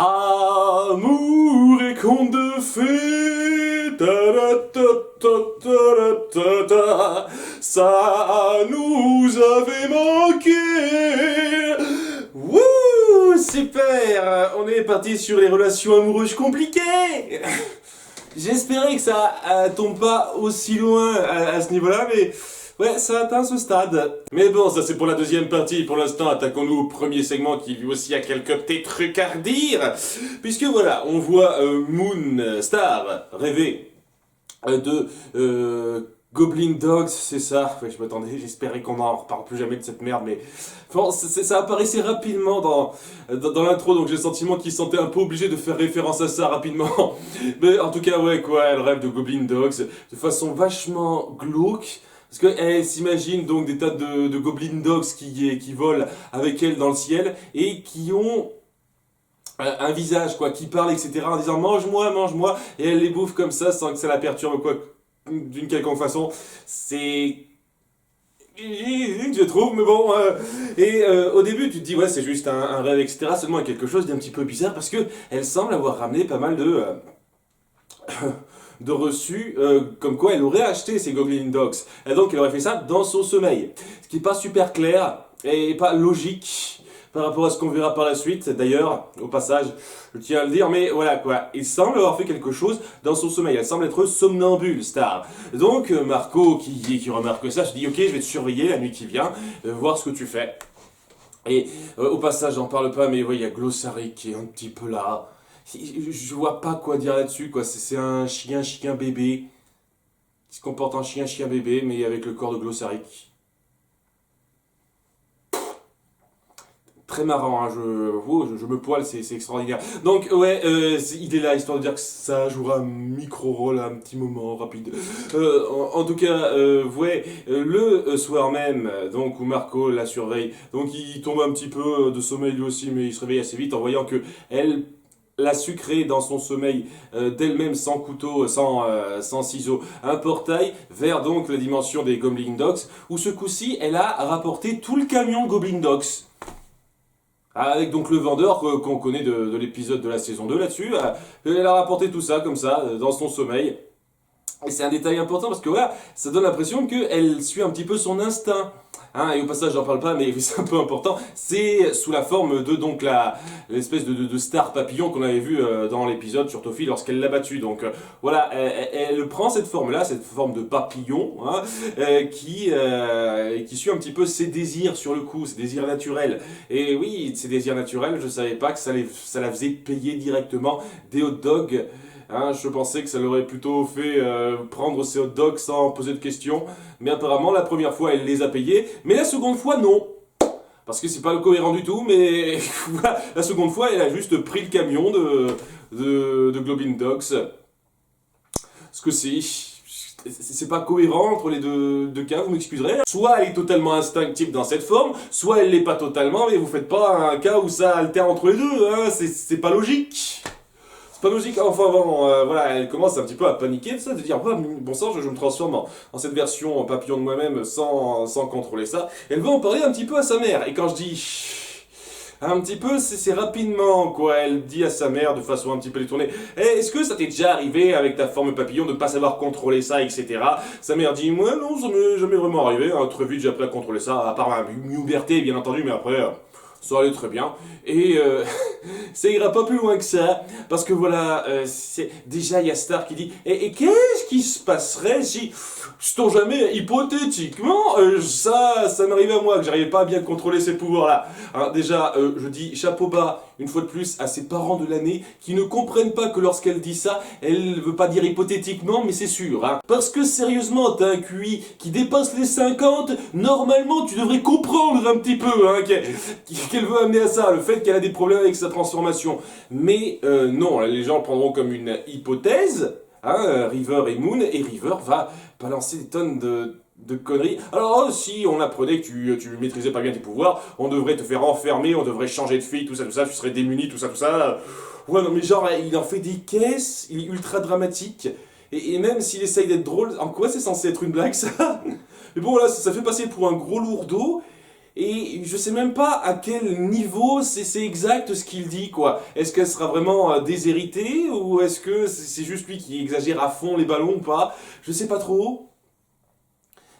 Amour et conte de fées, ta, ça nous avait manqué. Wouh, super, on est parti sur les relations amoureuses compliquées. J'espérais que ça tombe pas aussi loin à ce niveau-là, mais ouais, ça atteint ce stade. Mais bon, ça c'est pour la deuxième partie. Pour l'instant, attaquons-nous au premier segment qui lui aussi a quelques petits trucs à redire. Puisque voilà, on voit Moon Star rêver de Goblin Dogs, c'est ça. Ouais, je m'attendais, j'espérais qu'on n'en reparle plus jamais de cette merde, mais bon, ça apparaissait rapidement dans l'intro, donc j'ai le sentiment qu'il se sentait un peu obligé de faire référence à ça rapidement. Mais en tout cas, ouais, quoi, elle rêve de Goblin Dogs de façon vachement glauque. Parce qu'elle s'imagine donc des tas de Goblin Dogs qui volent avec elle dans le ciel et qui ont un visage, quoi, qui parle, etc. en disant mange-moi, mange-moi, et elle les bouffe comme ça sans que ça la perturbe, quoi, d'une quelconque façon. C'est je trouve, mais bon. Au début, tu te dis, ouais, c'est juste un rêve, etc. Seulement, il y a quelque chose d'un petit peu bizarre parce que elle semble avoir ramené pas mal de reçus, comme quoi elle aurait acheté ces Goblin Dogs. Et donc, elle aurait fait ça dans son sommeil. Ce qui est pas super clair et pas logique par rapport à ce qu'on verra par la suite. D'ailleurs, au passage, je tiens à le dire, mais voilà quoi, il semble avoir fait quelque chose dans son sommeil. Elle semble être somnambule, Star. Donc, Marco, qui remarque ça, se dit, ok, je vais te surveiller la nuit qui vient, voir ce que tu fais. Et au passage, j'en parle pas, mais ouais, il y a Glossary qui est un petit peu là. Je vois pas quoi dire là-dessus, quoi. C'est un chien bébé qui se comporte en chien bébé, mais avec le corps de Glossary. Très marrant, hein, je me poile, c'est extraordinaire. Donc ouais, il est là, histoire de dire que ça jouera un micro-rôle, un petit moment rapide. En tout cas, ouais, le soir même, donc où Marco la surveille, donc il tombe un petit peu de sommeil lui aussi, mais il se réveille assez vite en voyant que elle l'a sucré dans son sommeil d'elle-même sans couteau, sans ciseaux, un portail vers donc la dimension des Goblin Dogs, où ce coup-ci, elle a rapporté tout le camion Goblin Dogs. Avec donc le vendeur qu'on connaît de l'épisode de la saison 2 là-dessus, elle a rapporté tout ça comme ça, dans son sommeil. Et c'est un détail important parce que voilà, ça donne l'impression qu'elle suit un petit peu son instinct. Hein, et au passage, j'en parle pas, mais c'est un peu important. C'est sous la forme de donc l'espèce de star papillon qu'on avait vu dans l'épisode sur Toffee lorsqu'elle l'a battu. Donc voilà, elle prend cette forme-là, cette forme de papillon, hein, qui suit un petit peu ses désirs sur le coup, ses désirs naturels. Et oui, ses désirs naturels, je savais pas que ça la faisait payer directement des hot dogs. Hein, je pensais que ça l'aurait plutôt fait prendre ses hot dogs sans poser de questions. Mais apparemment, la première fois, elle les a payés. Mais la seconde fois, non. Parce que c'est pas cohérent du tout. Mais la seconde fois, elle a juste pris le camion de Goblin Dogs. Ce que c'est pas cohérent entre les deux cas, vous m'excuserez. Soit elle est totalement instinctive dans cette forme, soit elle l'est pas totalement, mais vous faites pas un cas où ça alterne entre les deux. Hein, c'est pas logique. C'est pas logique, enfin bon, voilà, elle commence un petit peu à paniquer de ça, de dire, bon sang, je me transforme en cette version papillon de moi-même sans contrôler ça. Elle va en parler un petit peu à sa mère, et quand je dis un petit peu, c'est rapidement, quoi, elle dit à sa mère de façon un petit peu détournée, est-ce que ça t'est déjà arrivé avec ta forme papillon de pas savoir contrôler ça, etc. Sa mère dit, moi non, ça m'est jamais vraiment arrivé, hein, très vite j'ai appris à contrôler ça, à part ma puberté bien entendu, mais après... ça allait très bien. Et ça ira pas plus loin que ça. Parce que voilà, déjà il y a Star qui dit et qu'est-ce qui se passerait si, sait-on jamais, hypothétiquement, ça m'arrivait à moi, que j'arrivais pas à bien contrôler ces pouvoirs-là. Hein, déjà, je dis chapeau bas, une fois de plus, à ses parents de l'année, qui ne comprennent pas que lorsqu'elle dit ça, elle veut pas dire hypothétiquement, mais c'est sûr. Hein. Parce que sérieusement, t'as un QI qui dépasse les 50, normalement tu devrais comprendre un petit peu hein, qu'elle veut amener à ça, le fait qu'elle a des problèmes avec sa transformation. Mais non, les gens le prendront comme une hypothèse, hein, River et Moon, et River va balancer des tonnes de conneries. Alors si on apprenait que tu maîtrisais pas bien tes pouvoirs, on devrait te faire enfermer, on devrait changer de fille, tout ça, tu serais démuni, tout ça. Ouais, non mais genre, il en fait des caisses, il est ultra dramatique, et même s'il essaye d'être drôle, en quoi c'est censé être une blague ça? Mais bon là, ça fait passer pour un gros lourdeau. Et je sais même pas à quel niveau c'est exact ce qu'il dit, quoi. Est-ce qu'elle sera vraiment déshéritée, ou est-ce que c'est juste lui qui exagère à fond les ballons ou pas? Je sais pas trop.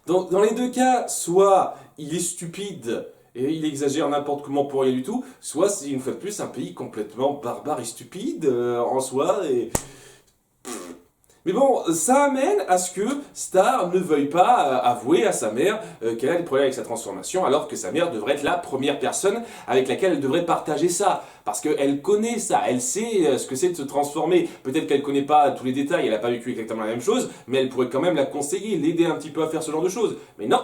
Dans les deux cas, soit il est stupide et il exagère n'importe comment pour rien du tout, soit c'est une fois de plus un pays complètement barbare et stupide en soi. Mais bon, ça amène à ce que Star ne veuille pas avouer à sa mère qu'elle a des problèmes avec sa transformation, alors que sa mère devrait être la première personne avec laquelle elle devrait partager ça. Parce qu'elle connaît ça, elle sait ce que c'est de se transformer. Peut-être qu'elle connaît pas tous les détails, elle n'a pas vécu exactement la même chose, mais elle pourrait quand même la conseiller, l'aider un petit peu à faire ce genre de choses. Mais non,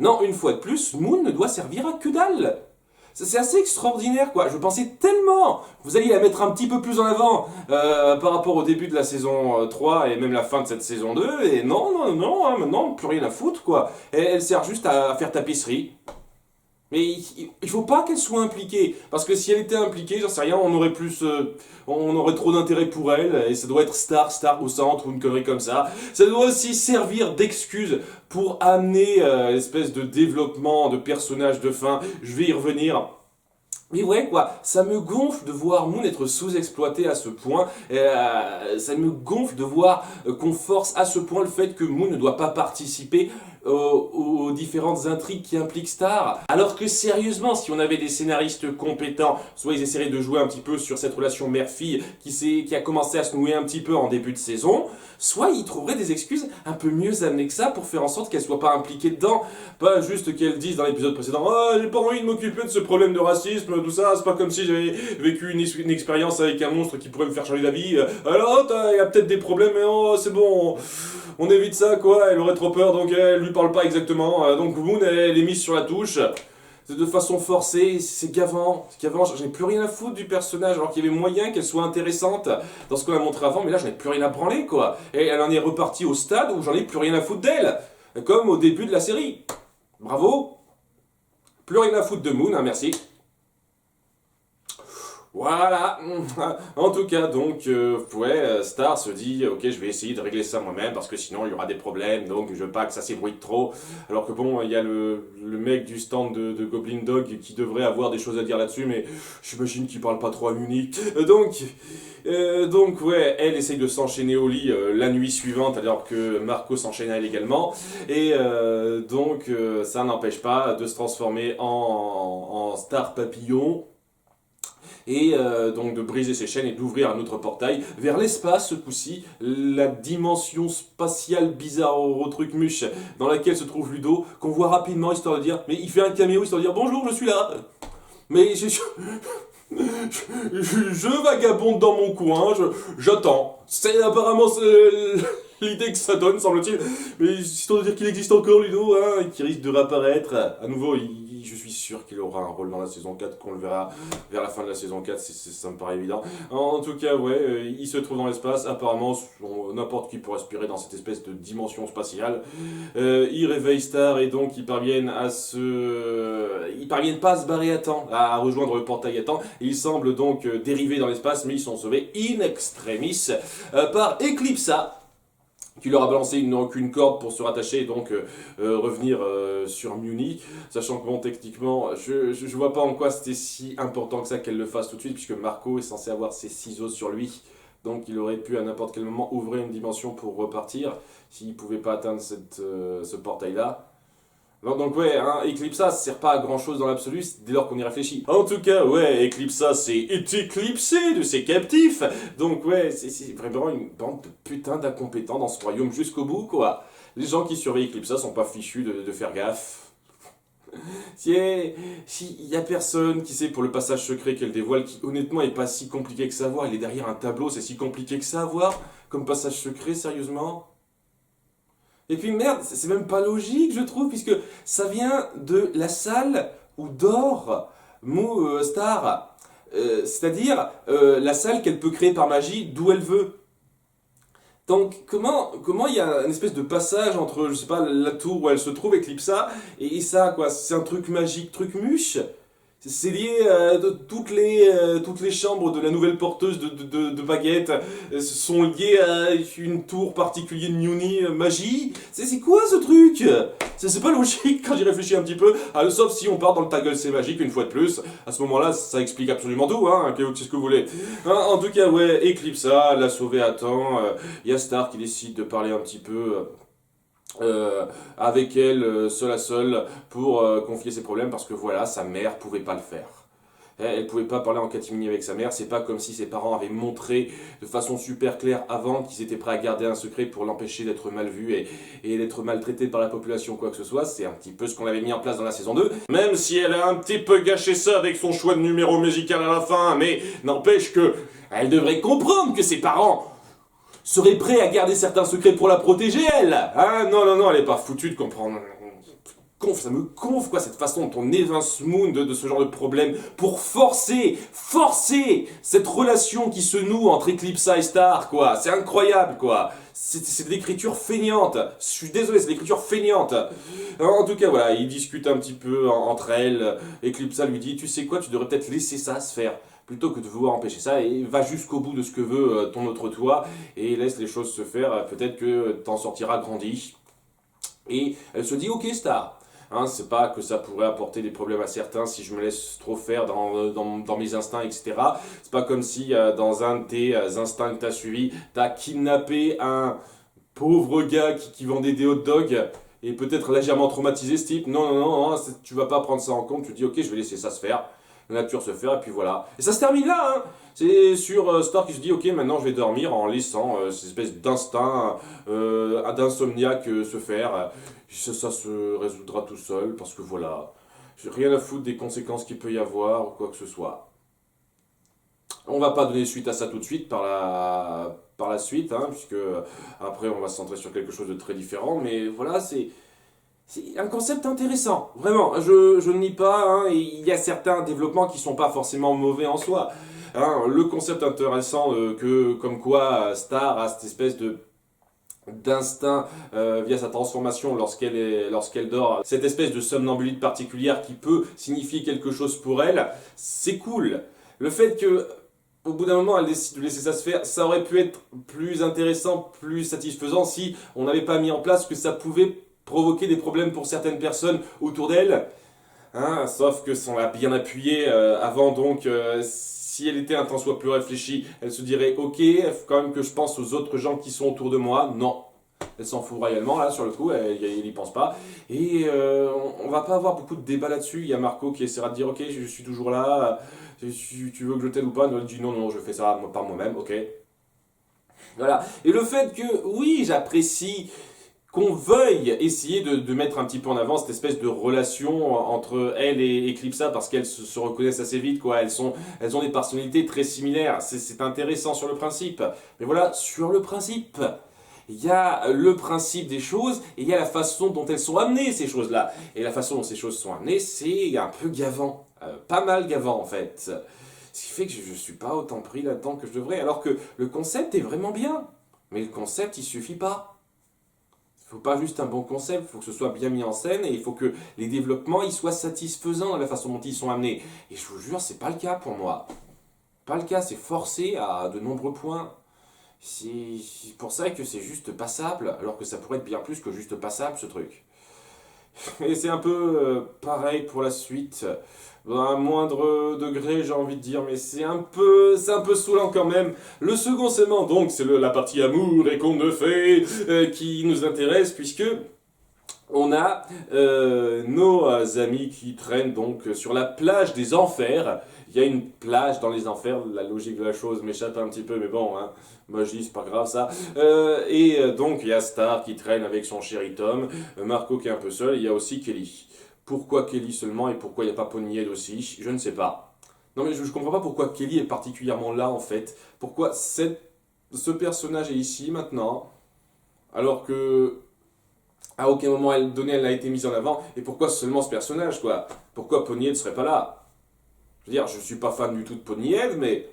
non, une fois de plus, Moon ne doit servir à que dalle. C'est assez extraordinaire, quoi. Je pensais tellement que vous alliez la mettre un petit peu plus en avant par rapport au début de la saison 3 et même la fin de cette saison 2. Et non, non, non, hein, maintenant, plus rien à foutre, quoi. Elle sert juste à faire tapisserie. Mais il faut pas qu'elle soit impliquée, parce que si elle était impliquée, j'en sais rien, on aurait plus, on aurait trop d'intérêt pour elle, et ça doit être Star au centre, ou une connerie comme ça. Ça doit aussi servir d'excuse pour amener l'espèce de développement de personnage de fin. Je vais y revenir. Mais ouais, quoi, ça me gonfle de voir Moon être sous-exploité à ce point. Ça me gonfle de voir qu'on force à ce point le fait que Moon ne doit pas participer aux différentes intrigues qui impliquent Star. Alors que sérieusement, si on avait des scénaristes compétents, soit ils essaieraient de jouer un petit peu sur cette relation mère-fille qui a commencé à se nouer un petit peu en début de saison, soit ils trouveraient des excuses un peu mieux amenées que ça pour faire en sorte qu'elle soit pas impliquée dedans. Pas juste qu'elle dise dans l'épisode précédent « Ah, j'ai pas envie de m'occuper de ce problème de racisme, tout ça, c'est pas comme si j'avais vécu une expérience avec un monstre qui pourrait me faire changer d'avis. Alors, il y a peut-être des problèmes, mais oh, c'est bon, on évite ça, quoi. Elle aurait trop peur, donc elle lui parle pas exactement. Donc Moon, elle est mise sur la touche. De façon forcée, c'est gavant, j'en ai plus rien à foutre du personnage, alors qu'il y avait moyen qu'elle soit intéressante dans ce qu'on a montré avant, mais là j'en ai plus rien à branler, quoi. Et elle en est repartie au stade où j'en ai plus rien à foutre d'elle, comme au début de la série. Bravo. Plus rien à foutre de Moon, hein, merci. Voilà. En tout cas, donc, Star se dit, ok, je vais essayer de régler ça moi-même, parce que sinon il y aura des problèmes, donc je veux pas que ça s'ébruite trop. Alors que bon, il y a le mec du stand de Goblin Dog qui devrait avoir des choses à dire là-dessus, mais j'imagine qu'il parle pas trop à Munich. Donc ouais, elle essaye de s'enchaîner au lit la nuit suivante, alors que Marco s'enchaîne à elle également. Et ça n'empêche pas de se transformer en Star Papillon. Et donc de briser ses chaînes et d'ouvrir un autre portail vers l'espace, ce coup-ci, la dimension spatiale bizarre au truc muche dans laquelle se trouve Ludo, qu'on voit rapidement histoire de dire, mais il fait un caméo histoire de dire bonjour, je suis là. Mais je vagabonde dans mon coin, j'attends. C'est apparemment l'idée que ça donne, semble-t-il. Mais histoire de dire qu'il existe encore, Ludo, hein, qui risque de réapparaître. À nouveau, je suis sûr qu'il aura un rôle dans la saison 4, qu'on le verra vers la fin de la saison 4, ça me paraît évident. En tout cas, ouais, il se trouve dans l'espace. Apparemment, n'importe qui peut respirer dans cette espèce de dimension spatiale. Ils réveillent Star et donc ils parviennent pas à se barrer à temps, à rejoindre le portail à temps. Ils semblent donc dériver dans l'espace, mais ils sont sauvés in extremis par Eclipsa, qui leur a balancé une corde pour se rattacher et donc revenir sur Muni, sachant que bon, techniquement, je vois pas en quoi c'était si important que ça qu'elle le fasse tout de suite, puisque Marco est censé avoir ses ciseaux sur lui, donc il aurait pu à n'importe quel moment ouvrir une dimension pour repartir, s'il pouvait pas atteindre ce portail-là. Donc ouais, hein, Eclipsa, ça sert pas à grand chose dans l'absolu dès lors qu'on y réfléchit. En tout cas, ouais, Eclipsa s'est éclipsé de ses captifs. Donc ouais, c'est vraiment une bande de putain d'incompétents dans ce royaume jusqu'au bout, quoi. Les gens qui surveillent Eclipsa sont pas fichus de faire gaffe. Si y a personne qui sait pour le passage secret qu'elle dévoile, qui honnêtement est pas si compliqué que ça à voir, il est derrière un tableau, c'est si compliqué que ça à voir, comme passage secret, sérieusement. Et puis merde, c'est même pas logique, je trouve, puisque ça vient de la salle où dort Star. C'est-à-dire la salle qu'elle peut créer par magie d'où elle veut. Donc comment il y a une espèce de passage entre, je sais pas, la tour où elle se trouve, Eclipsa, et ça, quoi. C'est un truc magique, truc muche. C'est lié de toutes les chambres de la nouvelle porteuse de baguettes sont liées à une tour particulière de Newny magie. C'est quoi ce truc? C'est pas logique quand j'y réfléchis un petit peu. Ah, sauf si on part dans le ta gueule c'est magique une fois de plus. À ce moment-là, ça explique absolument tout, hein. Qu'est-ce que vous voulez? Hein, en tout cas, ouais, Eclipsa l'a sauvé à temps. Il y a Star qui décide de parler un petit peu. Avec elle, seule à seule, pour confier ses problèmes, parce que voilà, sa mère pouvait pas le faire. Elle pouvait pas parler en catimini avec sa mère, c'est pas comme si ses parents avaient montré de façon super claire avant qu'ils étaient prêts à garder un secret pour l'empêcher d'être mal vu et d'être maltraité par la population, quoi que ce soit. C'est un petit peu ce qu'on avait mis en place dans la saison 2, même si elle a un petit peu gâché ça avec son choix de numéro musical à la fin, mais n'empêche que elle devrait comprendre que ses parents serait prêt à garder certains secrets pour la protéger, elle. Hein, non, elle est pas foutue de comprendre. Ça me gonfle, quoi, cette façon dont on évince Moon de ce genre de problème pour forcer cette relation qui se noue entre Eclipsa et Star, quoi. C'est incroyable, quoi. C'est de l'écriture feignante. Je suis désolé, c'est de l'écriture feignante. En tout cas, voilà, ils discutent un petit peu entre elles. Eclipsa lui dit, tu sais quoi, tu devrais peut-être laisser ça se faire plutôt que de vouloir empêcher ça, et va jusqu'au bout de ce que veut ton autre toi, et laisse les choses se faire, peut-être que t'en sortiras grandi. Et elle se dit, ok Star, hein, c'est pas que ça pourrait apporter des problèmes à certains si je me laisse trop faire dans mes instincts, etc. C'est pas comme si dans un de tes instincts que t'as suivi, t'as kidnappé un pauvre gars qui vendait des hot dogs, et peut-être légèrement traumatisé ce type. Non, tu vas pas prendre ça en compte, tu dis ok, je vais laisser ça se faire. La nature se faire, et puis voilà. Et ça se termine là, hein. C'est sur Star qui se dit, ok, maintenant je vais dormir en laissant cette espèce d'instinct, d'insomniaque se faire. Ça se résoudra tout seul, parce que voilà. J'ai rien à foutre des conséquences qu'il peut y avoir, ou quoi que ce soit. On va pas donner suite à ça tout de suite par la suite, hein, puisque après on va se centrer sur quelque chose de très différent, mais voilà, c'est un concept intéressant, vraiment, je ne nie pas, hein, il y a certains développements qui sont pas forcément mauvais en soi. Hein, le concept intéressant que, comme quoi Star a cette espèce d'instinct via sa transformation lorsqu'elle dort, cette espèce de somnambulite particulière qui peut signifier quelque chose pour elle, c'est cool. Le fait que au bout d'un moment, elle décide de laisser ça se faire. Ça aurait pu être plus intéressant, plus satisfaisant si on n'avait pas mis en place que ça pouvait provoquer des problèmes pour certaines personnes autour d'elle. Hein, sauf que ça l'a bien appuyé avant, donc si elle était un tant soit plus réfléchie, elle se dirait ok, il faut quand même que je pense aux autres gens qui sont autour de moi. Non. Elle s'en fout royalement, là, sur le coup, elle n'y pense pas. Et on va pas avoir beaucoup de débats là-dessus. Il y a Marco qui essaiera de dire, ok, je suis toujours là, tu veux que je t'aide ou pas? Elle dit, non, je fais ça par moi-même, ok. Voilà. Et le fait que, oui, j'apprécie qu'on veuille essayer de mettre un petit peu en avant cette espèce de relation entre elle et Eclipsa, parce qu'elles se reconnaissent assez vite, quoi. Elles ont des personnalités très similaires. C'est intéressant sur le principe. Mais voilà, sur le principe, il y a le principe des choses et il y a la façon dont elles sont amenées, ces choses-là. Et la façon dont ces choses sont amenées, c'est un peu gavant. Pas mal gavant, en fait. Ce qui fait que je ne suis pas autant pris là-dedans que je devrais. Alors que le concept est vraiment bien. Mais le concept, il suffit pas. Il ne faut pas juste un bon concept, il faut que ce soit bien mis en scène et il faut que les développements ils soient satisfaisants dans la façon dont ils sont amenés. Et je vous jure, c'est pas le cas pour moi. Pas le cas, c'est forcé à de nombreux points. C'est pour ça que c'est juste passable, alors que ça pourrait être bien plus que juste passable ce truc. Et c'est un peu pareil pour la suite. À un moindre degré, j'ai envie de dire, mais c'est un peu saoulant quand même. Le second segment, donc, c'est la partie amour et contes de fées qui nous intéresse, puisque on a nos amis qui traînent donc sur la plage des enfers. Il y a une plage dans les enfers, la logique de la chose m'échappe un petit peu, mais bon, hein, magie, c'est pas grave ça. Donc il y a Star qui traîne avec son chéri Tom, Marco qui est un peu seul, et il y a aussi Kelly. Pourquoi Kelly seulement et pourquoi il n'y a pas Ponyhead aussi? Je ne sais pas. Non mais je comprends pas pourquoi Kelly est particulièrement là en fait. Pourquoi ce personnage est ici maintenant, alors que à aucun moment elle a été mise en avant, et pourquoi seulement ce personnage quoi? Pourquoi Ponyhead ne serait pas là? Je veux dire, je suis pas fan du tout de Ponyhead, mais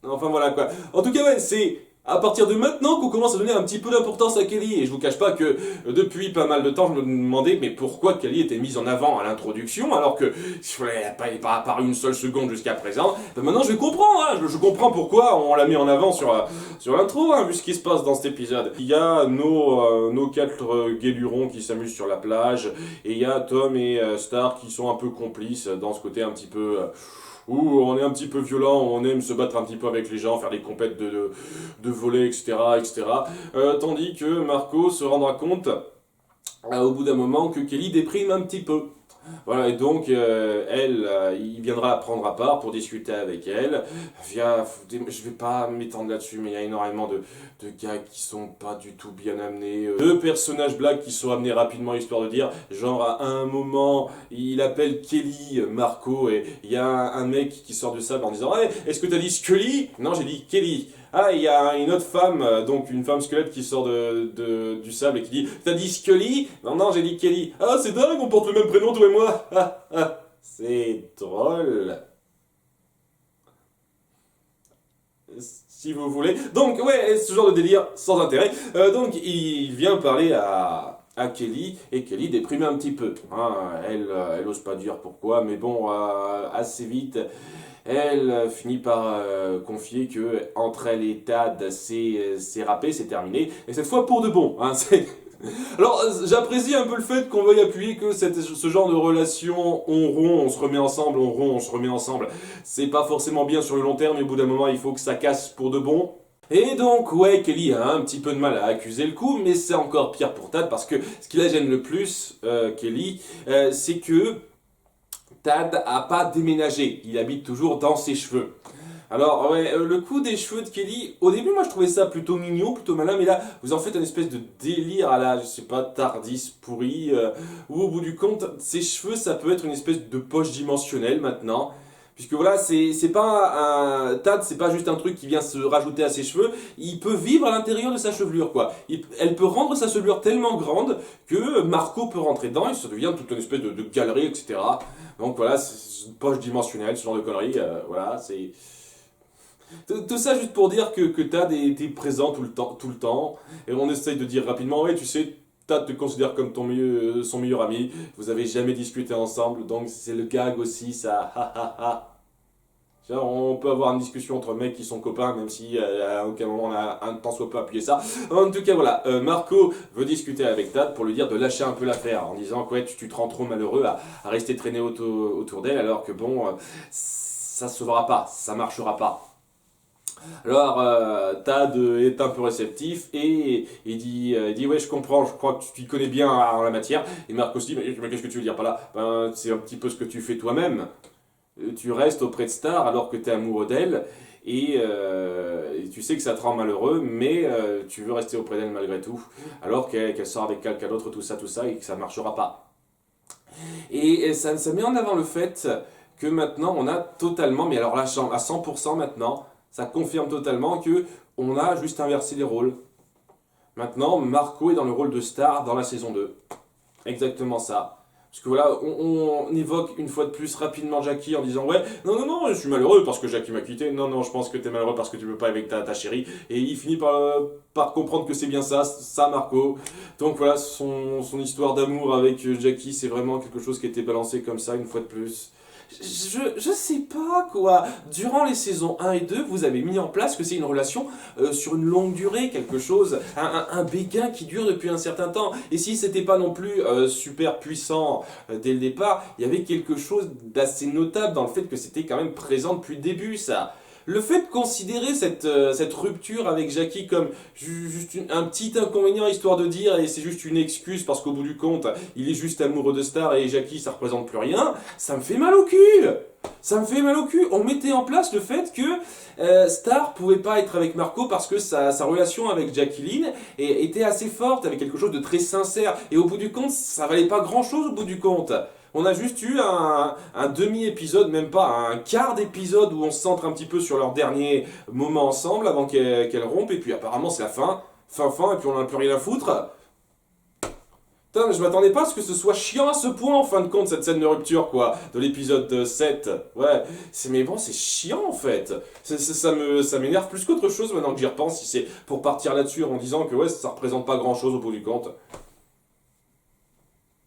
enfin voilà quoi. En tout cas, ouais, c'est à partir de maintenant qu'on commence à donner un petit peu d'importance à Kelly. Et je vous cache pas que depuis pas mal de temps, je me demandais mais pourquoi Kelly était mise en avant à l'introduction alors que elle n'a pas apparu une seule seconde jusqu'à présent. Ben maintenant je comprends, hein, je comprends pourquoi on l'a mis en avant sur l'intro, hein, vu ce qui se passe dans cet épisode. Il y a nos quatre guélurons qui s'amusent sur la plage et il y a Tom et Star qui sont un peu complices dans ce côté un petit peu... où on est un petit peu violent, on aime se battre un petit peu avec les gens, faire des compètes de volley, etc. etc. Tandis que Marco se rendra compte, au bout d'un moment, que Kelly déprime un petit peu. Voilà, et donc, il viendra la prendre à part pour discuter avec elle. Je vais pas m'étendre là-dessus, mais il y a énormément de gars qui sont pas du tout bien amenés. Deux personnages blagues qui sont amenés rapidement, histoire de dire, genre à un moment, il appelle Kelly Marco, et il y a un mec qui sort du sable en disant, hey, est-ce que t'as dit Scully? Non, j'ai dit Kelly. Ah, il y a une autre femme, donc une femme squelette qui sort du sable et qui dit « T'as dit Scully ?» Non, non, j'ai dit Kelly. « Ah, c'est dingue, on porte le même prénom, toi et moi !» Ah, ah, c'est drôle. Si vous voulez. Donc, ouais, ce genre de délire sans intérêt. Donc, il vient parler à Kelly, et Kelly déprime un petit peu. Hein, elle ose pas dire pourquoi, mais bon, assez vite... Elle finit par confier que entre elle et Tad, c'est râpé, c'est terminé, et cette fois pour de bon. Hein, alors, j'apprécie un peu le fait qu'on veuille appuyer que ce genre de relation, on rompt, on se remet ensemble, on rompt, on se remet ensemble. C'est pas forcément bien sur le long terme, mais au bout d'un moment, il faut que ça casse pour de bon. Et donc, ouais, Kelly a un petit peu de mal à accuser le coup, mais c'est encore pire pour Tad, parce que ce qui la gêne le plus, Kelly, c'est que Tad a pas déménagé, il habite toujours dans ses cheveux. Alors, ouais, le coup des cheveux de Kelly, au début, moi je trouvais ça plutôt mignon, plutôt malin, mais là, vous en faites une espèce de délire à la, je sais pas, Tardis pourri, où au bout du compte, ses cheveux, ça peut être une espèce de poche dimensionnelle maintenant. Puisque voilà, c'est pas un Tad, c'est pas juste un truc qui vient se rajouter à ses cheveux, il peut vivre à l'intérieur de sa chevelure, quoi. Elle peut rendre sa chevelure tellement grande que Marco peut rentrer dedans et ça devient toute une espèce de galerie, etc. Donc voilà, c'est une poche dimensionnelle, ce genre de conneries, voilà, c'est... Tout ça juste pour dire que Tad était présent tout le temps, et on essaye de dire rapidement, ouais, tu sais, Tad te considère comme son meilleur ami, vous avez jamais discuté ensemble, donc c'est le gag aussi, ça, ha ha ha. Genre, on peut avoir une discussion entre mecs qui sont copains, même si à aucun moment on a un temps soit peu appuyé ça. En tout cas, voilà, Marco veut discuter avec Tad pour lui dire de lâcher un peu l'affaire, en disant que ouais, tu te rends trop malheureux à rester traîné autour d'elle, alors que bon, ça se sauvera pas, ça marchera pas. Alors, Tad est un peu réceptif et il dit ouais, je comprends, je crois que tu t'y connais bien en la matière. Et Marco se dit mais qu'est-ce que tu veux dire par là? Ben, c'est un petit peu ce que tu fais toi-même. Tu restes auprès de Star alors que tu es amoureux d'elle et tu sais que ça te rend malheureux, mais tu veux rester auprès d'elle malgré tout, alors qu'elle sort avec quelqu'un d'autre, tout ça, et que ça marchera pas. Et ça met en avant le fait que maintenant on a totalement, mais alors là à 100% maintenant, ça confirme totalement que on a juste inversé les rôles. Maintenant, Marco est dans le rôle de Star dans la saison 2. Exactement ça. Parce que voilà, on évoque une fois de plus rapidement Jackie en disant ouais, non, je suis malheureux parce que Jackie m'a quitté. Non, je pense que t'es malheureux parce que tu peux pas avec ta chérie. Et il finit par comprendre que c'est bien ça Marco. Donc voilà, son histoire d'amour avec Jackie, c'est vraiment quelque chose qui a été balancé comme ça une fois de plus. Je sais pas quoi. Durant les saisons 1 et 2, vous avez mis en place que c'est une relation sur une longue durée, quelque chose, un béguin qui dure depuis un certain temps. Et si c'était pas non plus super puissant dès le départ, il y avait quelque chose d'assez notable dans le fait que c'était quand même présent depuis le début, ça. Le fait de considérer cette rupture avec Jackie comme juste un petit inconvénient histoire de dire et c'est juste une excuse parce qu'au bout du compte il est juste amoureux de Star et Jackie ça représente plus rien, ça me fait mal au cul. Ça me fait mal au cul. On mettait en place le fait que Star pouvait pas être avec Marco parce que sa relation avec Jacqueline était assez forte, avec quelque chose de très sincère. Et au bout du compte, ça valait pas grand chose au bout du compte. On a juste eu un demi-épisode, même pas un quart d'épisode où on se centre un petit peu sur leur dernier moment ensemble avant qu'elles rompent. Et puis apparemment c'est la fin, et puis on n'en a plus rien à foutre. Putain, je m'attendais pas à ce que ce soit chiant à ce point en fin de compte, cette scène de rupture, quoi, de l'épisode 7. Ouais, mais bon, c'est chiant en fait. Ça m'énerve plus qu'autre chose maintenant que j'y repense, si c'est pour partir là-dessus en disant que ouais, ça représente pas grand-chose au bout du compte.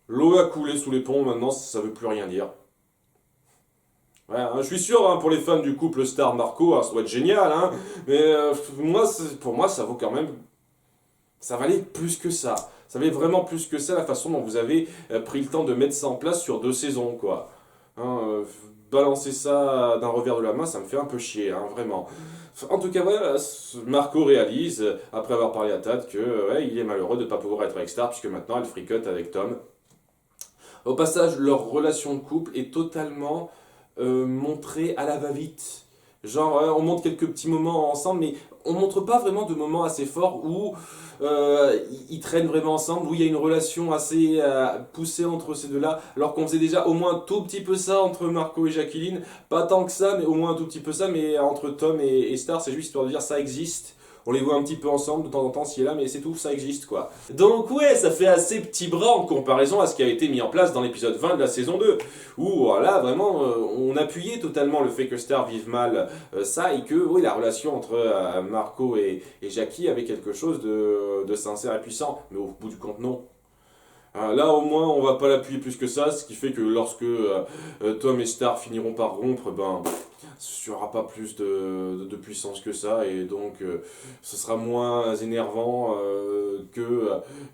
L'eau a coulé sous les ponts, maintenant ça veut plus rien dire. Ouais, hein, je suis sûr, hein, pour les fans du couple Star-Marco, hein, ça doit être génial, hein, mais pour moi, ça vaut quand même. Ça valait plus que ça. Ça valait vraiment plus que ça la façon dont vous avez pris le temps de mettre ça en place sur 2 saisons, quoi. Hein, balancer ça d'un revers de la main, ça me fait un peu chier, hein, vraiment. En tout cas, voilà, Marco réalise, après avoir parlé à Tad, que ouais, il est malheureux de ne pas pouvoir être avec Star, puisque maintenant elle fricote avec Tom. Au passage, leur relation de couple est totalement montrée à la va-vite. Genre, on montre quelques petits moments ensemble, mais on montre pas vraiment de moments assez forts où ils traînent vraiment ensemble, où il y a une relation assez poussée entre ces deux-là, alors qu'on faisait déjà au moins un tout petit peu ça entre Marco et Jacqueline. Pas tant que ça, mais au moins un tout petit peu ça, mais entre Tom et Star, c'est juste histoire de dire ça existe. On les voit un petit peu ensemble de temps en temps s'il est là, mais c'est tout, ça existe quoi. Donc ouais, ça fait assez petit bras en comparaison à ce qui a été mis en place dans l'épisode 20 de la saison 2, où là vraiment on appuyait totalement le fait que Star vive mal ça, et que oui, la relation entre Marco et Jackie avait quelque chose de sincère et puissant, mais au bout du compte non. Là, au moins, on va pas l'appuyer plus que ça, ce qui fait que lorsque Tom et Star finiront par rompre, ben, il n'y aura pas plus de puissance que ça, et donc ce sera moins énervant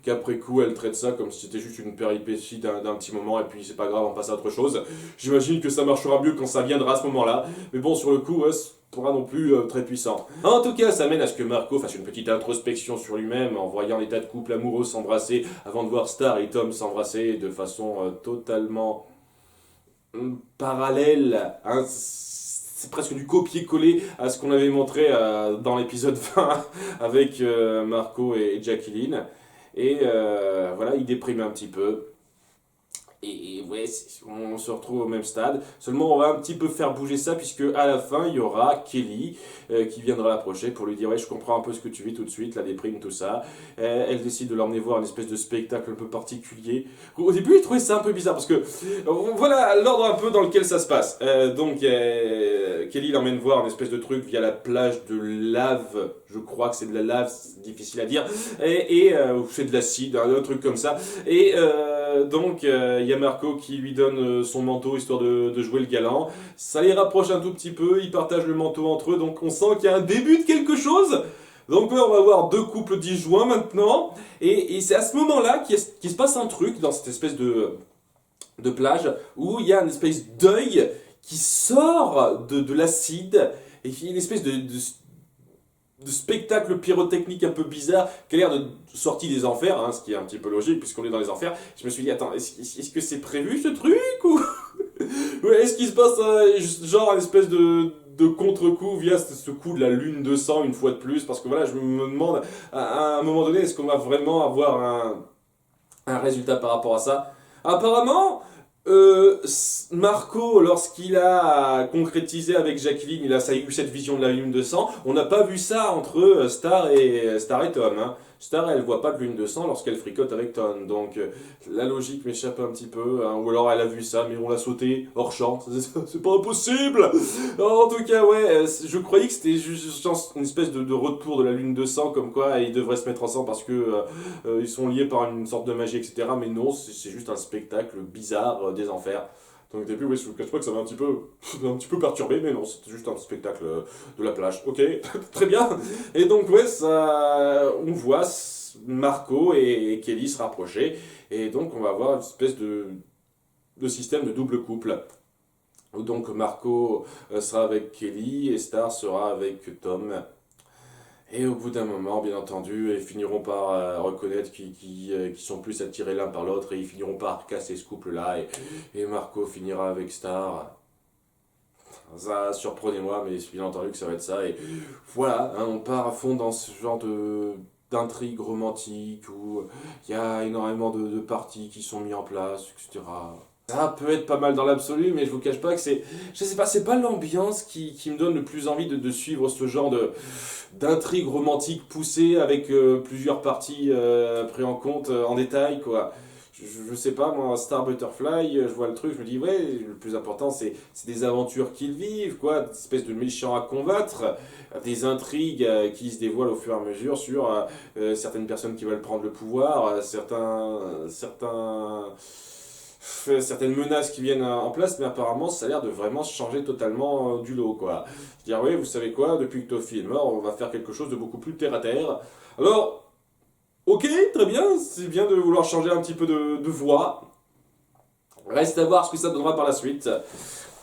qu'après coup, elle traite ça comme si c'était juste une péripétie d'un petit moment, et puis c'est pas grave, on passe à autre chose. J'imagine que ça marchera mieux quand ça viendra à ce moment-là, mais bon, sur le coup, ouais, pas non plus très puissant. En tout cas, ça mène à ce que Marco fasse une petite introspection sur lui-même en voyant les tas de couples amoureux s'embrasser avant de voir Star et Tom s'embrasser de façon totalement parallèle. Hein. C'est presque du copier-coller à ce qu'on avait montré dans l'épisode 20 avec Marco et Jacqueline. Et voilà, il déprime un petit peu. Et ouais, on se retrouve au même stade. Seulement, on va un petit peu faire bouger ça, puisque à la fin, il y aura Kelly qui viendra l'approcher pour lui dire ouais, je comprends un peu ce que tu vis tout de suite, la déprime, tout ça. Elle décide de l'emmener voir une espèce de spectacle un peu particulier. Au début, je trouvais ça un peu bizarre, parce que voilà l'ordre un peu dans lequel ça se passe. Donc, Kelly l'emmène voir une espèce de truc via la plage de lave. Je crois que c'est de la lave, c'est difficile à dire. Et c'est de l'acide, un truc comme ça. Et donc, il y a Marco qui lui donne son manteau histoire de jouer le galant. Ça les rapproche un tout petit peu, ils partagent le manteau entre eux, donc on sent qu'il y a un début de quelque chose. Donc ouais, on va avoir 2 couples disjoints maintenant. Et c'est à ce moment-là qu'il se passe un truc dans cette espèce de plage où il y a une espèce d'œil qui sort de l'acide et qui est une espèce de spectacle pyrotechnique un peu bizarre qui a l'air de sortie des enfers, hein, ce qui est un petit peu logique puisqu'on est dans les enfers. Je me suis dit, attends, est-ce que c'est prévu ce truc ou ouais, est-ce qu'il se passe genre une espèce de contre-coup via ce coup de la lune de sang une fois de plus? Parce que voilà, je me demande à un moment donné, est-ce qu'on va vraiment avoir un résultat par rapport à ça? Apparemment, Marco, lorsqu'il a concrétisé avec Jacqueline, il a eu cette vision de la lune de sang. On n'a pas vu ça entre Star et Tom. Hein. Star, elle voit pas de lune de sang lorsqu'elle fricote avec Tom. Donc la logique m'échappe un petit peu. Hein. Ou alors elle a vu ça, mais on l'a sauté hors champ. C'est pas impossible. En tout cas, ouais, je croyais que c'était juste une espèce de retour de la lune de sang, comme quoi ils devraient se mettre ensemble parce que ils sont liés par une sorte de magie, etc. Mais non, c'est juste un spectacle bizarre des enfers. Donc au début, oui, je ne cache pas que ça m'a un petit peu perturbé, mais non, c'était juste un spectacle de la plage. Ok, très bien. Et donc, ouais, ça, on voit Marco et Kelly se rapprocher, et donc on va avoir une espèce de système de double couple. Donc Marco sera avec Kelly et Star sera avec Tom. Et au bout d'un moment, bien entendu, ils finiront par reconnaître qu'ils sont plus attirés l'un par l'autre et ils finiront par casser ce couple-là. Et Marco finira avec Star. Ça, surprenez-moi, mais bien entendu que ça va être ça. Et voilà, hein, on part à fond dans ce genre d'intrigue romantique où il y a énormément de parties qui sont mis en place, etc. Ça peut être pas mal dans l'absolu, mais je vous cache pas que je sais pas, c'est pas l'ambiance qui me donne le plus envie de suivre ce genre d'intrigue romantique poussée avec plusieurs parties prises en compte en détail, quoi. je sais pas, moi, Star Butterfly, je vois le truc, je me dis, ouais, le plus important, c'est des aventures qu'ils vivent, quoi, des espèces de méchants à combattre, des intrigues qui se dévoilent au fur et à mesure sur certaines personnes qui veulent prendre le pouvoir, certaines menaces qui viennent en place, mais apparemment, ça a l'air de vraiment changer totalement du lot, quoi. Je veux dire, oui, vous savez quoi, depuis que Toffee est mort, on va faire quelque chose de beaucoup plus terre à terre. Alors, ok, très bien, c'est bien de vouloir changer un petit peu de voix. Reste à voir ce que ça donnera par la suite.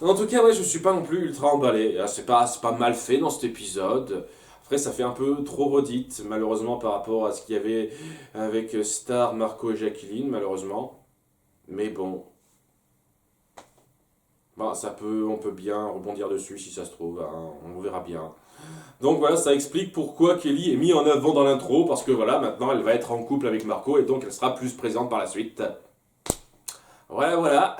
En tout cas, ouais, je suis pas non plus ultra emballé. Ah, c'est pas mal fait dans cet épisode. Après, ça fait un peu trop redite, malheureusement, par rapport à ce qu'il y avait avec Star, Marco et Jacqueline, malheureusement. Mais bon, bah, on peut bien rebondir dessus si ça se trouve, hein, on verra bien. Donc voilà, ça explique pourquoi Kelly est mis en avant dans l'intro, parce que voilà, maintenant elle va être en couple avec Marco et donc elle sera plus présente par la suite. Voilà, voilà.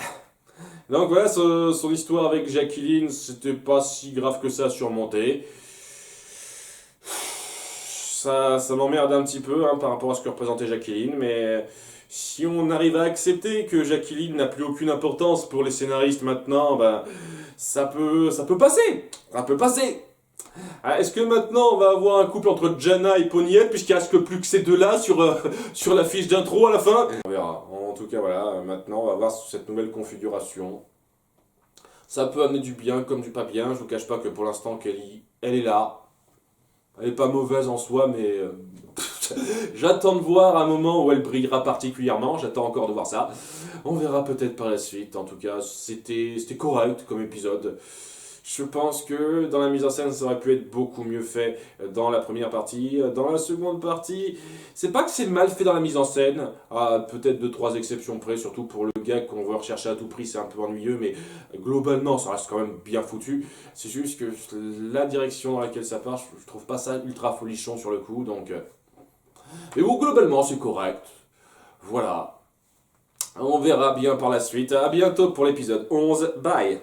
Donc voilà, son histoire avec Jacqueline, c'était pas si grave que ça à surmonter. Ça m'emmerde un petit peu hein, par rapport à ce que représentait Jacqueline, mais si on arrive à accepter que Jacqueline n'a plus aucune importance pour les scénaristes maintenant, ben, ça peut passer. Ça peut passer. Ah, est-ce que maintenant on va avoir un couple entre Jana et Ponyette, puisqu'il reste que plus que ces deux-là sur, sur la fiche d'intro à la fin? On verra. En tout cas, voilà, maintenant on va voir cette nouvelle configuration. Ça peut amener du bien comme du pas bien. Je vous cache pas que pour l'instant, Kelly, elle est là. Elle est pas mauvaise en soi, mais j'attends de voir un moment où elle brillera particulièrement. J'attends encore de voir ça. On verra peut-être par la suite. En tout cas, c'était correct comme épisode. Je pense que dans la mise en scène, ça aurait pu être beaucoup mieux fait dans la première partie. Dans la seconde partie, c'est pas que c'est mal fait dans la mise en scène, à peut-être deux, trois exceptions près, surtout pour le gars qu'on veut rechercher à tout prix, c'est un peu ennuyeux, mais globalement, ça reste quand même bien foutu. C'est juste que la direction dans laquelle ça part, je trouve pas ça ultra folichon sur le coup, donc... Mais bon, globalement, c'est correct. Voilà. On verra bien par la suite. À bientôt pour l'épisode 11. Bye!